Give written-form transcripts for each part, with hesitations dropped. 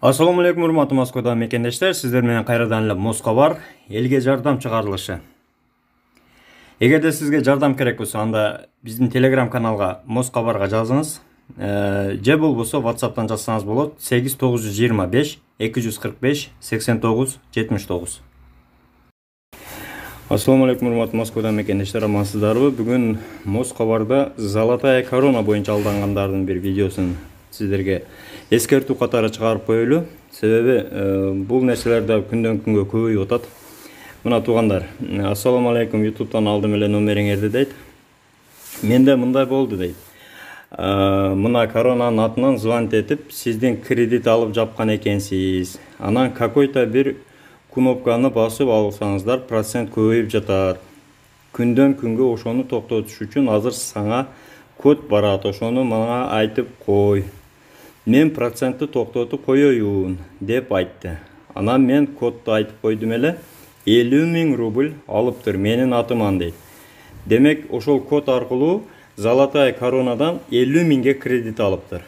Assalamu alaikum, урматтуу Москвада мекендештер. Сиздер менен кайрадан эле Москва элге жардам чыгарылышы. Эгерде сизге жардам керек болсо, анда биздин Telegram каналга Москвага жазыңыз. Же болбосо WhatsApp'tan жазсаңыз болот. 8925 245 89 79. Assalamu alaikum, урматтуу Москвада мекендештер, амансыздарбы? Бүгүн Москвада Золотая корона боюнча алдангандардын бир видеосун сиздерге эскертүү катары чыгарып коелу. Себеби бул нерселерде күндөн күнгө көбөйүп атат. Мына туугандар, ассаламу алейкум, YouTube'дан алдым эле номериңерди дейт. Менде мындай болду дейт. Мына коронанын атынан звонить этип, сиздин кредит алып жапкан экенсиз. Анан какой-то бир кнопканы басып алсаңыздар, процент көбөйүп жатат. Күндөн күнгө ошону токтотуш үчүн азыр сага код барат. Ошону мага айтып кой. Мен процентті тоқтотуп коеюн деп айтты. Анан мен кодду айтып койдум эле, 50 000 рубль алыптыр менин атыман дейт. Демек ошол код аркылуу Золотая коронадан 50 000ге кредит алыптыр.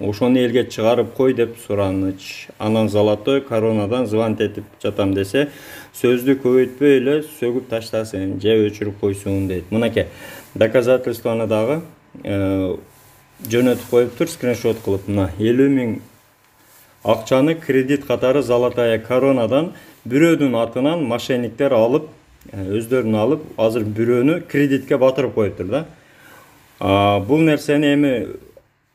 Ошону элге чыгарып кой деп сураныч. Анан Золотой коронадан звонить этип жатам десе, сөздү көбөйтпөй эле сөгүп таштасын же өчүрүп койсун дейт. Мынакей доказательствону дагы жөнөтүп коюптур, скриншот кылып. Мына 50 000 акчаны кредит катары Золотая коронадан бирөөнүн атынан мошенниктер алып, өздөрүн алып, азыр бирөөнү кредитке батырып коюптур да. Бул нерсени эми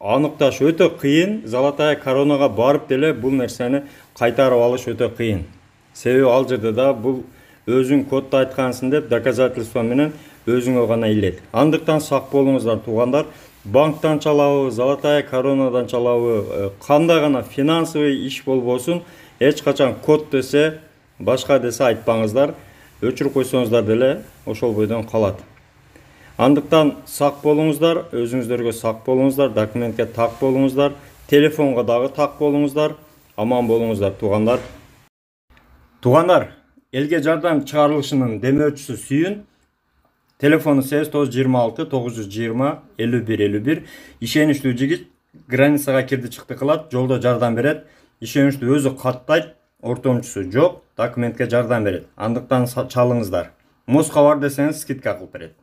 аныкташ өтө кыйын. Золотая коронага барып деле бул нерсени кайтарып алыш өтө кыйын. Себеби ал жерде да бул өзүң кодду айткансың деп доказательство менен өзүңө гана илет. Андыктан сак болуңуздар туугандар. Банктан чалабы, Золотая коронадан чалабы, кандай гана финансовый иш болбосун, эч качан код десе, башка десе айтпаңыздар. Өчүрүп койсоңуздар деле ошол бойдон калат. Андыктан сак болуңуздар, өзүңүздөргө сак болуңуздар, документке так болуңуздар, телефонго дагы так болуңуздар, аман болуңуздар туугандар. Туугандар, элге жардам чыгарылышынын демөөчүсү Сүйүн. Телефону 8926 920 5151. Ишеничтүү жигит, границага кирди чыкты кылат, жолдо жардам берет. Ишеничтүү, өзү каттайт, ортомчусу жок, документке жардам берет. Андыктан чалыңыздар. Москва бар десеңиз скидка кылып берет.